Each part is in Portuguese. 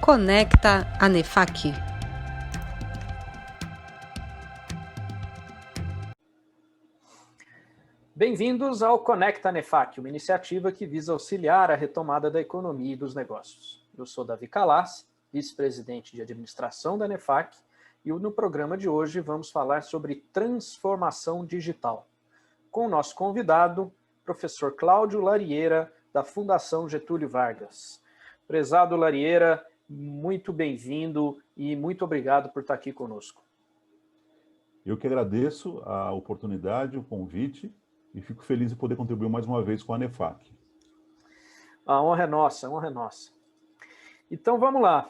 Conecta ANEFAC. Bem-vindos ao Conecta ANEFAC, uma iniciativa que visa auxiliar a retomada da economia e dos negócios. Eu sou Davi Calas, vice-presidente de administração da ANEFAC, e no programa de hoje vamos falar sobre transformação digital, com o nosso convidado, professor Cláudio Larieira, da Fundação Getúlio Vargas. Prezado Larieira, muito bem-vindo e muito obrigado por estar aqui conosco. Eu que agradeço a oportunidade, o convite, e fico feliz de poder contribuir mais uma vez com a ANEFAC. A honra é nossa, a honra é nossa. Então vamos lá.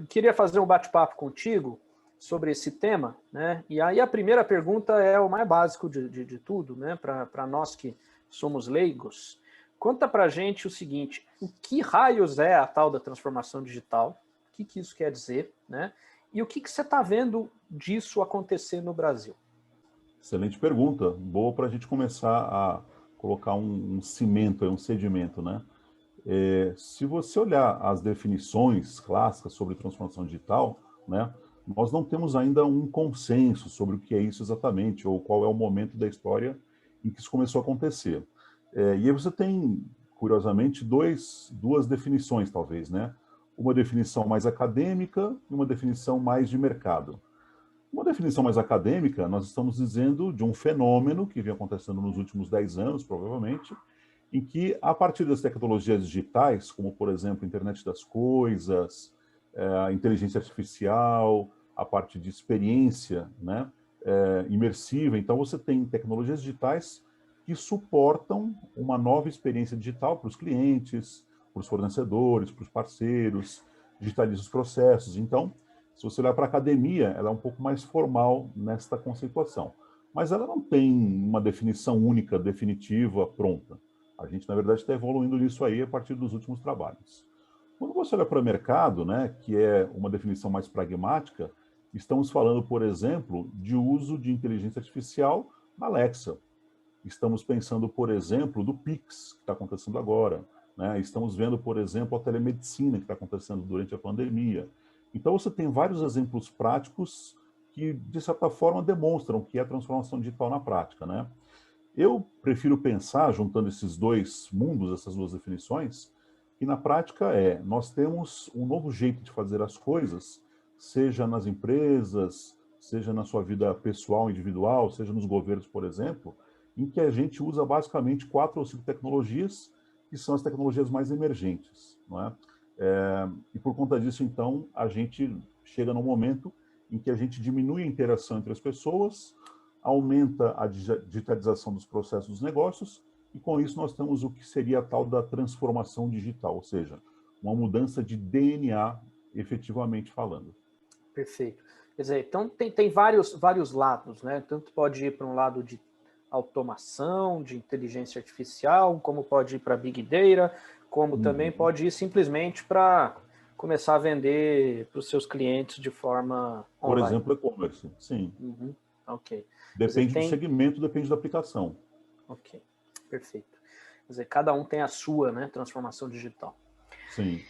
Queria fazer um bate-papo contigo sobre esse tema, né? E aí a primeira pergunta é o mais básico de tudo, né? Para nós que somos leigos. Conta pra gente o seguinte: o que raios é a tal da transformação digital? O que isso quer dizer, né? E o que você está vendo disso acontecer no Brasil? Excelente pergunta. Boa para a gente começar a colocar um cimento, um sedimento, né? Se você olhar as definições clássicas sobre transformação digital, né, nós não temos ainda um consenso sobre o que é isso exatamente, ou qual é o momento da história em que isso começou a acontecer. E aí você tem, curiosamente, duas definições, talvez, né? Uma definição mais acadêmica e uma definição mais de mercado. Uma definição mais acadêmica, nós estamos dizendo de um fenômeno que vem acontecendo nos últimos 10 anos, provavelmente, em que, a partir das tecnologias digitais, como, por exemplo, a internet das coisas, a inteligência artificial, a parte de experiência, né, imersiva, então você tem tecnologias digitais que suportam uma nova experiência digital para os clientes, para os fornecedores, para os parceiros, digitaliza os processos. Então, se você olhar para a academia, ela é um pouco mais formal nesta conceituação. Mas ela não tem uma definição única, definitiva, pronta. A gente, na verdade, está evoluindo nisso aí a partir dos últimos trabalhos. Quando você olha para o mercado, né, que é uma definição mais pragmática, estamos falando, por exemplo, de uso de inteligência artificial na Alexa. Estamos pensando, por exemplo, do Pix, que está acontecendo agora, né? Estamos vendo, por exemplo, a telemedicina que está acontecendo durante a pandemia. Então, você tem vários exemplos práticos que, de certa forma, demonstram que é a transformação digital na prática, né? Eu prefiro pensar, juntando esses dois mundos, essas duas definições, que na prática nós temos um novo jeito de fazer as coisas, seja nas empresas, seja na sua vida pessoal, individual, seja nos governos, por exemplo, em que a gente usa basicamente 4 ou 5 tecnologias, que são as tecnologias mais emergentes, não é? E por conta disso, então, a gente chega num momento em que a gente diminui a interação entre as pessoas, aumenta a digitalização dos processos dos negócios, e com isso nós temos o que seria a tal da transformação digital, ou seja, uma mudança de DNA, efetivamente falando. Perfeito. Quer dizer, então tem vários lados, né? Tanto pode ir para um lado de automação, de inteligência artificial, como pode ir para Big Data, como também pode ir simplesmente para começar a vender para os seus clientes de forma online. Por exemplo, e-commerce, sim. Ok. Depende do segmento, depende da aplicação. Ok, perfeito. Quer dizer, cada um tem a sua, né, transformação digital. Sim.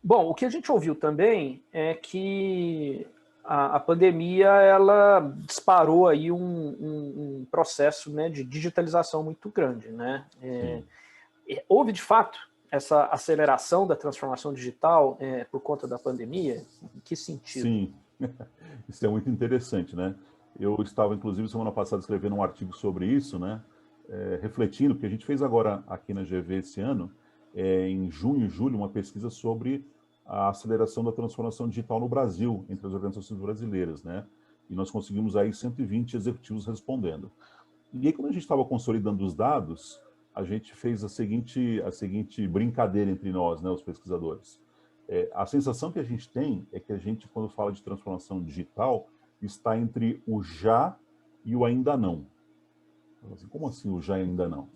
Bom, o que a gente ouviu também é que a pandemia ela disparou aí um processo, né, de digitalização muito grande, né? Houve de fato essa aceleração da transformação digital por conta da pandemia? Em que sentido? Sim, isso é muito interessante, né? Eu estava, inclusive, semana passada escrevendo um artigo sobre isso, né? Refletindo, porque a gente fez agora aqui na GV esse ano, em junho e julho, uma pesquisa sobre a aceleração da transformação digital no Brasil, entre as organizações brasileiras, né? E nós conseguimos aí 120 executivos respondendo. E aí, quando a gente estava consolidando os dados, a gente fez a seguinte brincadeira entre nós, né, os pesquisadores. A sensação que a gente tem é que a gente, quando fala de transformação digital, está entre o já e o ainda não. Como assim o já e ainda não?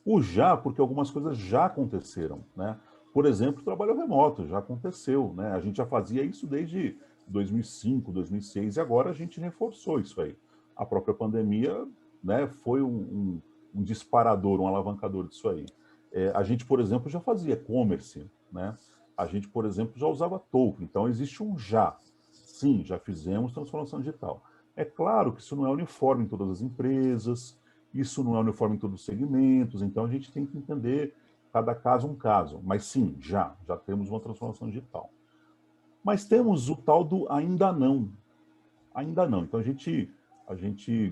O já, porque algumas coisas já aconteceram, né? Por exemplo, o trabalho remoto já aconteceu, né? A gente já fazia isso desde 2005, 2006, e agora a gente reforçou isso aí. A própria pandemia, né, foi um disparador, um alavancador disso aí. A gente, por exemplo, já fazia e-commerce, né? A gente, por exemplo, já usava token, então existe um já. Sim, já fizemos transformação digital. É claro que isso não é uniforme em todas as empresas, isso não é uniforme em todos os segmentos, então a gente tem que entender cada caso um caso. Mas sim, já temos uma transformação digital. Mas temos o tal do ainda não. Ainda não. Então a gente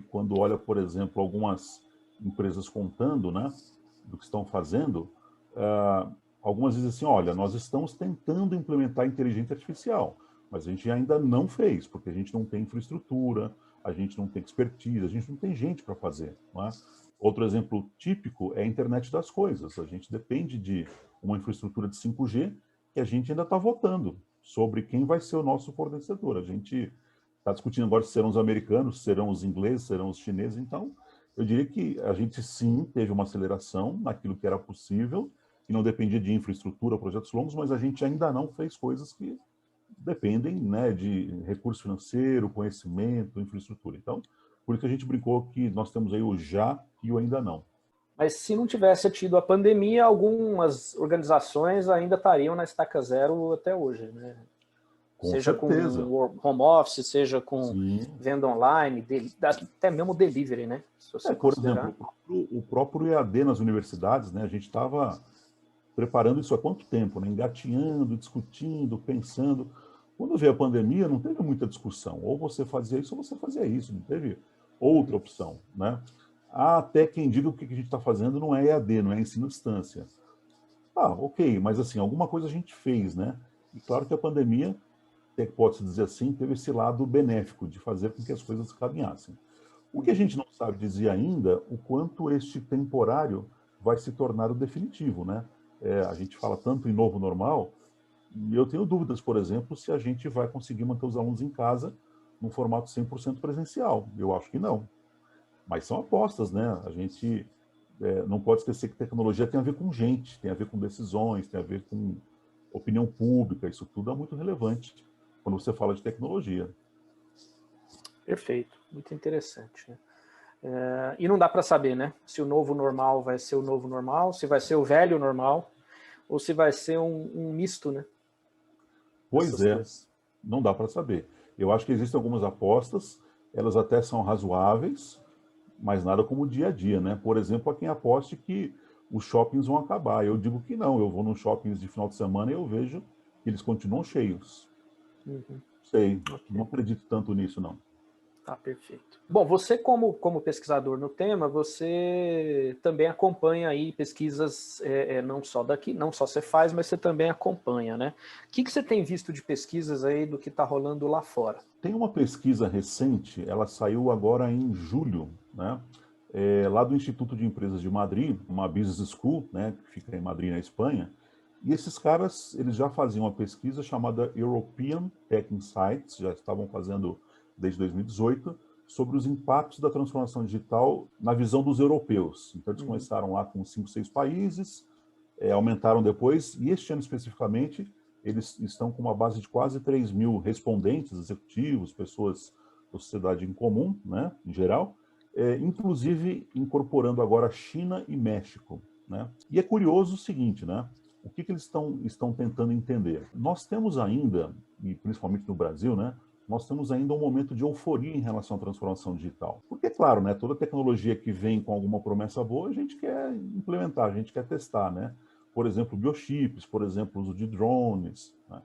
quando olha, por exemplo, algumas empresas contando, né, do que estão fazendo, algumas dizem assim, olha, nós estamos tentando implementar inteligência artificial, mas a gente ainda não fez, porque a gente não tem infraestrutura, a gente não tem expertise, a gente não tem gente para fazer. Não é? Outro exemplo típico é a internet das coisas. A gente depende de uma infraestrutura de 5G que a gente ainda está votando sobre quem vai ser o nosso fornecedor. A gente está discutindo agora se serão os americanos, serão os ingleses, serão os chineses. Então, eu diria que a gente sim teve uma aceleração naquilo que era possível, que não dependia de infraestrutura, projetos longos, mas a gente ainda não fez coisas que dependem, né, de recurso financeiro, conhecimento, infraestrutura. Então, por isso que a gente brincou que nós temos aí o já e o ainda não. Mas se não tivesse tido a pandemia, algumas organizações ainda estariam na estaca zero até hoje, né? Com Seja certeza. com home office, seja com Sim. venda online, até mesmo delivery, né? Se você Por considerar. exemplo, o próprio EAD nas universidades, né, a gente estava preparando isso há quanto tempo, né? Engatinhando, discutindo, pensando. Quando veio a pandemia, não teve muita discussão. Ou você fazia isso ou você fazia isso. Não teve outra opção, né? Há até quem diga que o que a gente está fazendo não é EAD, não é ensino à distância. Ah, ok, mas assim, alguma coisa a gente fez, né? E claro que a pandemia, pode-se dizer assim, teve esse lado benéfico de fazer com que as coisas caminhassem. O que a gente não sabe dizer ainda, o quanto este temporário vai se tornar o definitivo, né? A gente fala tanto em novo normal, e eu tenho dúvidas, por exemplo, se a gente vai conseguir manter os alunos em casa num formato 100% presencial. Eu acho que não. Mas são apostas, né? A gente não pode esquecer que tecnologia tem a ver com gente, tem a ver com decisões, tem a ver com opinião pública. Isso tudo é muito relevante quando você fala de tecnologia. Perfeito, muito interessante, né? E não dá para saber, né? Se o novo normal vai ser o novo normal, se vai ser o velho normal, ou se vai ser um misto, né? Pois Essas é, coisas. não dá para saber. Eu acho que existem algumas apostas, elas até são razoáveis, mas nada como o dia a dia, né? Por exemplo, há quem aposte que os shoppings vão acabar. Eu digo que não, eu vou nos shoppings de final de semana e eu vejo que eles continuam cheios. Uhum. Sei, não Ok. acredito tanto nisso, não. Tá, perfeito. Bom, você como pesquisador no tema, você também acompanha aí pesquisas, não só daqui, não só você faz, mas você também acompanha, né? O que você tem visto de pesquisas aí do que está rolando lá fora? Tem uma pesquisa recente, ela saiu agora em julho, né? Lá do Instituto de Empresas de Madrid, uma business school, né, que fica em Madrid, na Espanha. E esses caras, eles já faziam uma pesquisa chamada European Tech Insights, já estavam fazendo desde 2018, sobre os impactos da transformação digital na visão dos europeus. Então, eles começaram lá com 5, 6 países, aumentaram depois, e este ano especificamente, eles estão com uma base de quase 3 mil respondentes, executivos, pessoas da sociedade em comum, né, em geral, inclusive incorporando agora China e México. Né? E é curioso o seguinte, né? O que eles estão tentando entender? Nós temos ainda, e principalmente no Brasil, né, nós temos ainda um momento de euforia em relação à transformação digital. Porque, claro, né, toda tecnologia que vem com alguma promessa boa, a gente quer implementar, a gente quer testar, né? Por exemplo, biochips, por exemplo, o uso de drones. Né?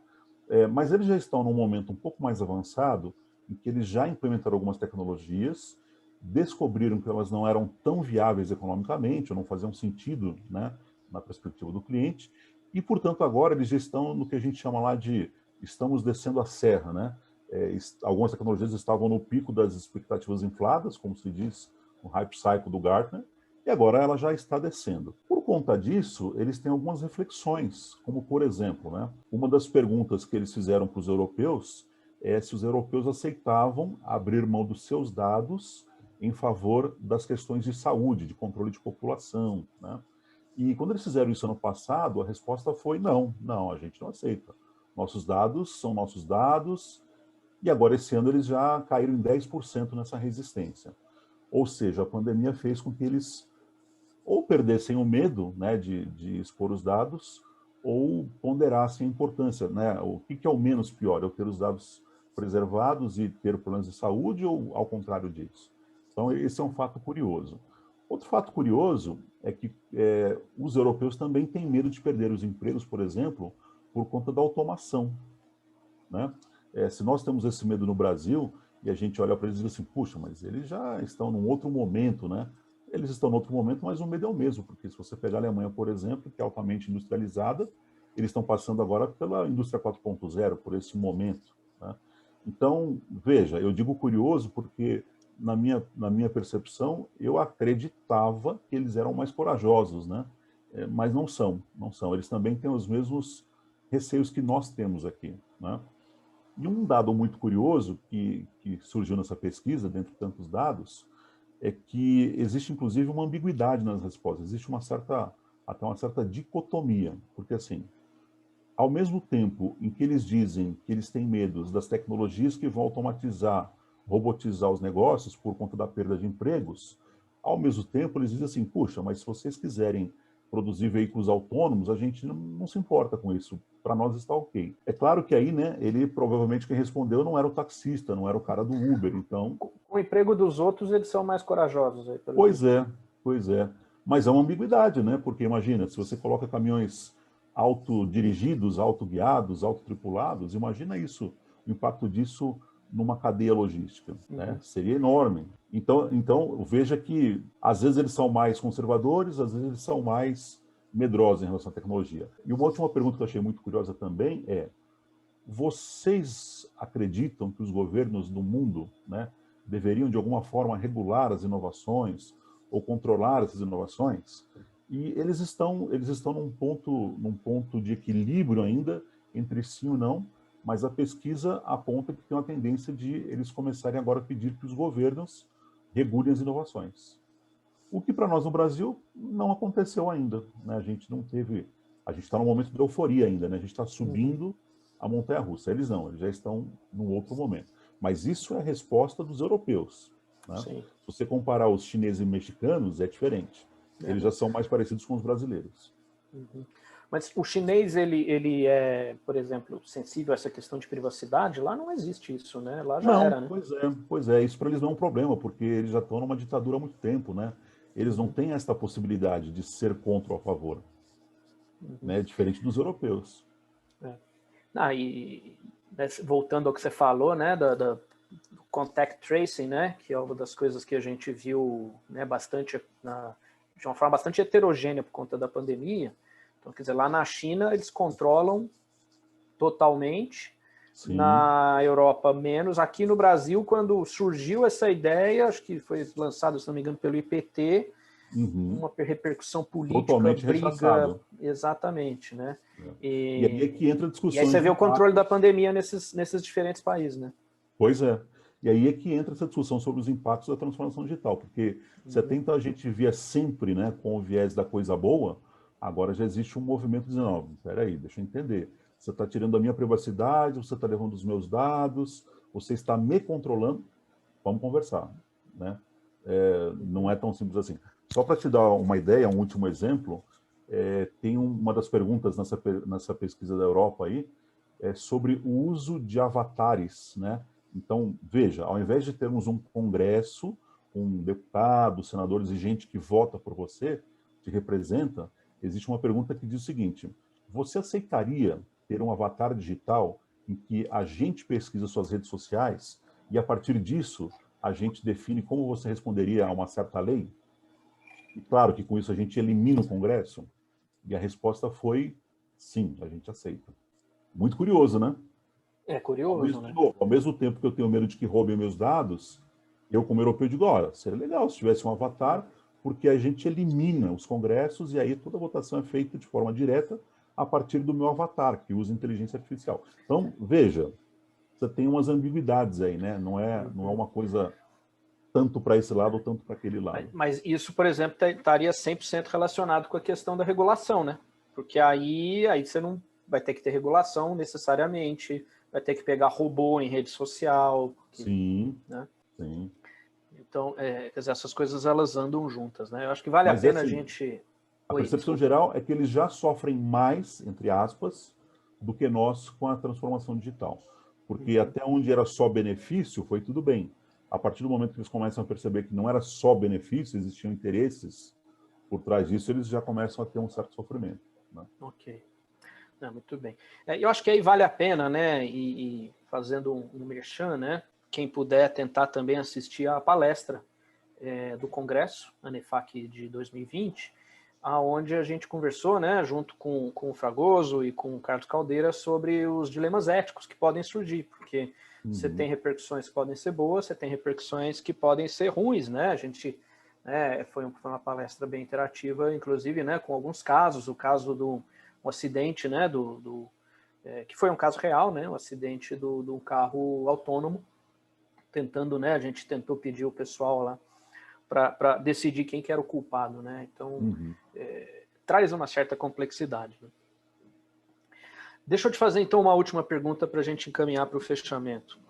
Mas eles já estão num momento um pouco mais avançado, em que eles já implementaram algumas tecnologias, descobriram que elas não eram tão viáveis economicamente, ou não faziam sentido, né, na perspectiva do cliente, e, portanto, agora eles já estão no que a gente chama lá de estamos descendo a serra, né? Algumas tecnologias estavam no pico das expectativas infladas, como se diz no hype cycle do Gartner, e agora ela já está descendo. Por conta disso, eles têm algumas reflexões, como, por exemplo, né, uma das perguntas que eles fizeram para os europeus é se os europeus aceitavam abrir mão dos seus dados em favor das questões de saúde, de controle de população, né? E quando eles fizeram isso ano passado, a resposta foi não, a gente não aceita. Nossos dados são nossos dados, e agora esse ano eles já caíram em 10% nessa resistência. Ou seja, a pandemia fez com que eles ou perdessem o medo, né, de expor os dados, ou ponderassem a importância, né? O que é o menos pior? Eu ter os dados preservados e ter problemas de saúde ou ao contrário disso? Então, esse é um fato curioso. Outro fato curioso é que os europeus também têm medo de perder os empregos, por exemplo, por conta da automação, né? Se nós temos esse medo no Brasil, e a gente olha para eles e diz assim, puxa, mas eles já estão num outro momento, né? Eles estão num outro momento, mas o medo é o mesmo, porque se você pegar a Alemanha, por exemplo, que é altamente industrializada, eles estão passando agora pela indústria 4.0, por esse momento, né? Então, veja, eu digo curioso porque, na minha percepção, eu acreditava que eles eram mais corajosos, né? Mas não são, não são. Eles também têm os mesmos receios que nós temos aqui, né? E um dado muito curioso que surgiu nessa pesquisa, dentre tantos dados, é que existe inclusive uma ambiguidade nas respostas, existe até uma certa dicotomia, porque assim, ao mesmo tempo em que eles dizem que eles têm medo das tecnologias que vão automatizar, robotizar os negócios por conta da perda de empregos, ao mesmo tempo eles dizem assim, puxa, mas se vocês quiserem produzir veículos autônomos, a gente não se importa com isso, para nós está ok. É claro que aí, né, ele provavelmente quem respondeu não era o taxista, não era o cara do Uber, então... Com o emprego dos outros, eles são mais corajosos aí, pelo Pois jeito. é, pois é. Mas é uma ambiguidade, né? Porque imagina, se você coloca caminhões autodirigidos, autoguiados, autotripulados, imagina isso, o impacto disso numa cadeia logística, né? Seria enorme. Então, veja que às vezes eles são mais conservadores, às vezes eles são mais medrosos em relação à tecnologia. E uma última pergunta que eu achei muito curiosa também é: vocês acreditam que os governos do mundo, né, deveriam de alguma forma regular as inovações ou controlar essas inovações? E eles estão num ponto de equilíbrio ainda entre sim ou não, mas a pesquisa aponta que tem uma tendência de eles começarem agora a pedir que os governos regulem as inovações. O que para nós no Brasil não aconteceu ainda, né? A gente está num momento de euforia ainda, né? A gente está subindo a montanha-russa. Eles não, eles já estão num outro momento. Mas isso é a resposta dos europeus, né? Sim. Se você comparar os chineses e mexicanos, é diferente. Eles já são mais parecidos com os brasileiros. Mas o chinês, ele é, por exemplo, sensível a essa questão de privacidade? Lá não existe isso, né? Lá já Não, era, né? pois é. Isso para eles não é um problema, porque eles já estão numa ditadura há muito tempo, né? Eles não têm esta possibilidade de ser contra ou a favor, né? Diferente dos europeus. E né, voltando ao que você falou, né, do contact tracing, né, que é uma das coisas que a gente viu, né, de uma forma bastante heterogênea por conta da pandemia. Então, quer dizer, lá na China eles controlam totalmente, Sim. na Europa menos. Aqui no Brasil, quando surgiu essa ideia, acho que foi lançado, se não me engano, pelo IPT, uma repercussão política, Totalmente briga, rechaçado. exatamente, né? E aí é que entra a E aí discussão você de vê o controle da impactos. pandemia nesses diferentes países, né? Pois é. E aí é que entra essa discussão sobre os impactos da transformação digital, porque se até então a gente via sempre, né, com o viés da coisa boa, agora já existe um movimento dizendo, não, peraí, deixa eu entender. Você está tirando a minha privacidade, você está levando os meus dados, você está me controlando, vamos conversar, né? Não é tão simples assim. Só para te dar uma ideia, um último exemplo, tem uma das perguntas nessa pesquisa da Europa aí, sobre o uso de avatares, né? Então, veja, ao invés de termos um congresso com deputados, senadores e gente que vota por você, te representa, existe uma pergunta que diz o seguinte: você aceitaria ter um avatar digital em que a gente pesquisa suas redes sociais e, a partir disso, a gente define como você responderia a uma certa lei? E claro que com isso a gente elimina o Congresso? E a resposta foi sim, a gente aceita. Muito curioso, né? É curioso, né? Ao mesmo tempo que eu tenho medo de que roubem meus dados, eu, como europeu, digo, olha, seria legal se tivesse um avatar, porque a gente elimina os congressos e aí toda a votação é feita de forma direta a partir do meu avatar, que usa inteligência artificial. Então, veja, você tem umas ambiguidades aí, né? Não é uma coisa tanto para esse lado ou tanto para aquele lado. Mas isso, por exemplo, estaria 100% relacionado com a questão da regulação, né? Porque aí você não vai ter que ter regulação necessariamente, vai ter que pegar robô em rede social. Sim, né? sim. Então, quer dizer, essas coisas elas andam juntas, né? Eu acho que vale a Mas é pena a assim, gente A Oi, percepção desculpa. geral é que eles já sofrem mais, entre aspas, do que nós com a transformação digital. Porque Uhum. até onde era só benefício, foi tudo bem. A partir do momento que eles começam a perceber que não era só benefício, existiam interesses por trás disso, eles já começam a ter um certo sofrimento, né? Ok. Muito bem. Eu acho que aí vale a pena, né, e fazendo um merchan, né, quem puder tentar também assistir à palestra do Congresso, a NEFAC de 2020, aonde a gente conversou, né, junto com o Fragoso e com o Carlos Caldeira, sobre os dilemas éticos que podem surgir, porque você tem Uhum. repercussões que podem ser boas, você tem repercussões que podem ser ruins, né, a gente... foi uma palestra bem interativa, inclusive, né, com alguns casos, o caso do um acidente, né, que foi um caso real, né, um acidente do carro autônomo, tentando, né, a gente tentou pedir o pessoal lá para decidir quem que era o culpado, né, então Uhum. traz uma certa complexidade. Né? Deixa eu te fazer então uma última pergunta para a gente encaminhar para o fechamento.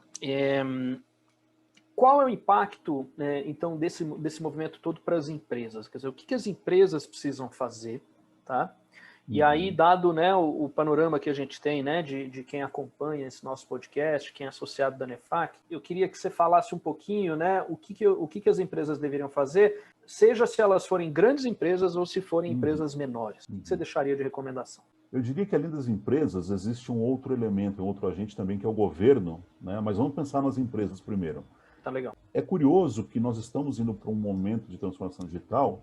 Qual é o impacto, né, então, desse movimento todo para as empresas? Quer dizer, o que as empresas precisam fazer, tá? E aí, Uhum. dado, né, o panorama que a gente tem, né, de quem acompanha esse nosso podcast, quem é associado da NEFAC, eu queria que você falasse um pouquinho, né, o que as empresas deveriam fazer, seja se elas forem grandes empresas ou se forem Uhum. empresas menores. O que você Uhum. deixaria de recomendação? Eu diria que além das empresas, existe um outro elemento, um outro agente também, que é o governo, né? Mas vamos pensar nas empresas primeiro. Tá legal. É curioso que nós estamos indo para um momento de transformação digital,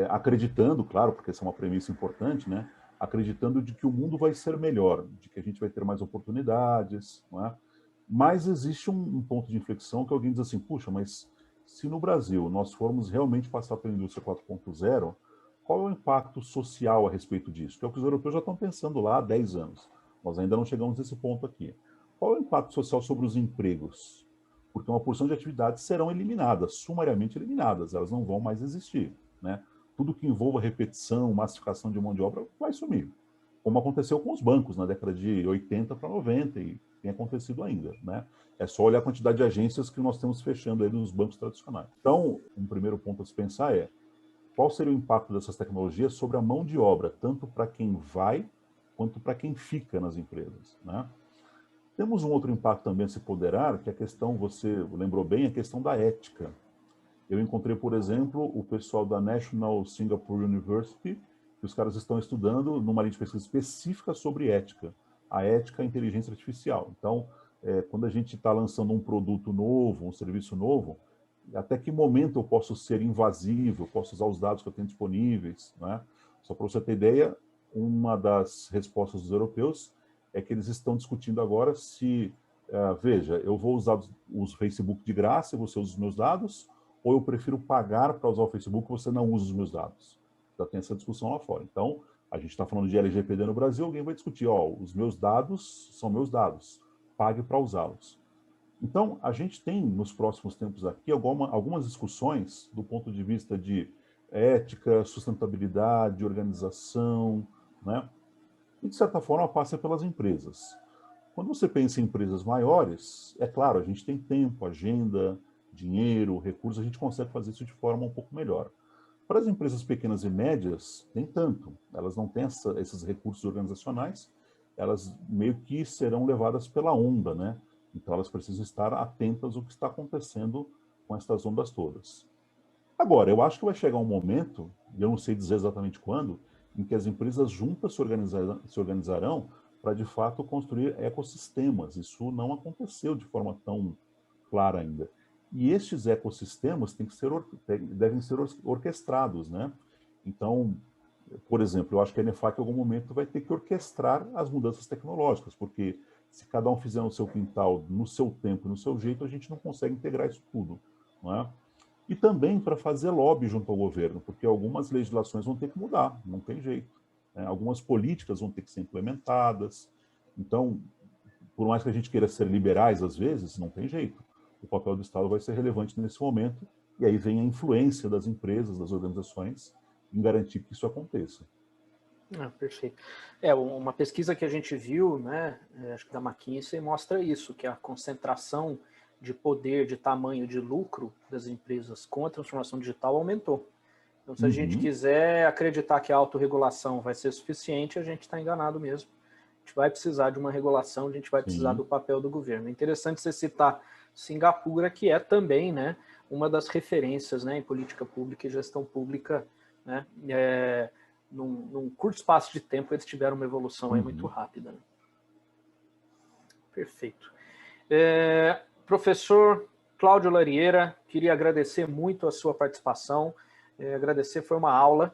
acreditando, claro, porque essa é uma premissa importante, né? Acreditando de que o mundo vai ser melhor, de que a gente vai ter mais oportunidades, não é? Mas existe um ponto de inflexão que alguém diz assim, puxa, mas se no Brasil nós formos realmente passar pela indústria 4.0, qual é o impacto social a respeito disso? Que é o que os europeus já estão pensando lá há 10 anos. Nós ainda não chegamos nesse ponto aqui. Qual é o impacto social sobre os empregos? Porque uma porção de atividades serão eliminadas, sumariamente eliminadas, elas não vão mais existir, né? Tudo que envolva repetição, massificação de mão de obra vai sumir, como aconteceu com os bancos na década de 80 para 90 e tem acontecido ainda, né? É só olhar a quantidade de agências que nós temos fechando aí nos bancos tradicionais. Então, um primeiro ponto a se pensar é qual seria o impacto dessas tecnologias sobre a mão de obra, tanto para quem vai quanto para quem fica nas empresas, né? Temos um outro impacto também a se ponderar, que é a questão, você lembrou bem, a questão da ética. Eu encontrei, por exemplo, o pessoal da National Singapore University, que os caras estão estudando numa linha de pesquisa específica sobre ética, a ética à inteligência artificial. Então, quando a gente está lançando um produto novo, um serviço novo, até que momento eu posso ser invasivo, eu posso usar os dados que eu tenho disponíveis, né? Só para você ter ideia, uma das respostas dos europeus é que eles estão discutindo agora se, veja, eu vou usar os Facebook de graça e você usa os meus dados, ou eu prefiro pagar para usar o Facebook e você não usa os meus dados. Já tem essa discussão lá fora. Então, a gente está falando de LGPD no Brasil, alguém vai discutir, ó, os meus dados são meus dados, pague para usá-los. Então, a gente tem nos próximos tempos aqui algumas discussões do ponto de vista de ética, sustentabilidade, organização, né? E, de certa forma, passa pelas empresas. Quando você pensa em empresas maiores, é claro, a gente tem tempo, agenda, dinheiro, recursos, a gente consegue fazer isso de forma um pouco melhor. Para as empresas pequenas e médias, nem tanto. Elas não têm esses recursos organizacionais, elas meio que serão levadas pela onda, né? Então elas precisam estar atentas ao que está acontecendo com essas ondas todas. Agora, eu acho que vai chegar um momento, e eu não sei dizer exatamente quando, em que as empresas juntas se organizarão para, de fato, construir ecossistemas. Isso não aconteceu de forma tão clara ainda. E estes ecossistemas devem ser orquestrados, né? Então, por exemplo, eu acho que a NEFAC em algum momento vai ter que orquestrar as mudanças tecnológicas, porque se cada um fizer no seu quintal, no seu tempo, no seu jeito, a gente não consegue integrar isso tudo, não é? E também para fazer lobby junto ao governo, porque algumas legislações vão ter que mudar, não tem jeito, né? Algumas políticas vão ter que ser implementadas. Então, por mais que a gente queira ser liberais às vezes, não tem jeito. O papel do Estado vai ser relevante nesse momento, e aí vem a influência das empresas, das organizações, em garantir que isso aconteça. Perfeito. Uma pesquisa que a gente viu, né, acho que da McKinsey, mostra isso, que a concentração de poder, de tamanho, de lucro das empresas com a transformação digital aumentou. Então, se a gente quiser acreditar que a autorregulação vai ser suficiente, a gente está enganado mesmo. A gente vai precisar de uma regulação, a gente vai precisar do papel do governo. É interessante você citar Singapura, que é também, né, uma das referências, né, em política pública e gestão pública, né, num curto espaço de tempo eles tiveram uma evolução aí muito rápida. Né? Perfeito. Professor Cláudio Larieira, queria agradecer muito a sua participação, agradecer, foi uma aula,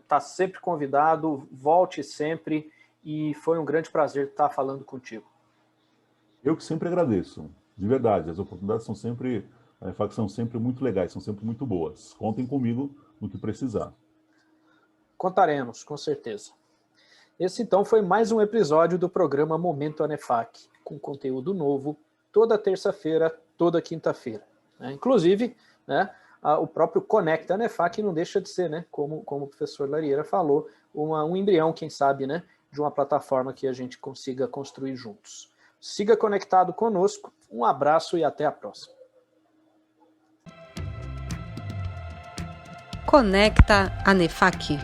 está sempre convidado, volte sempre, e foi um grande prazer estar falando contigo. Eu que sempre agradeço, de verdade, as oportunidades são sempre, são sempre muito legais, são sempre muito boas. Contem comigo no que precisar. Contaremos, com certeza. Esse, então, foi mais um episódio do programa Momento ANEFAC, com conteúdo novo, toda terça-feira, toda quinta-feira. Inclusive, né, o próprio Conecta ANEFAC não deixa de ser, né, como o professor Larieira falou, um embrião, quem sabe, né, de uma plataforma que a gente consiga construir juntos. Siga conectado conosco, um abraço e até a próxima. Conecta ANEFAC.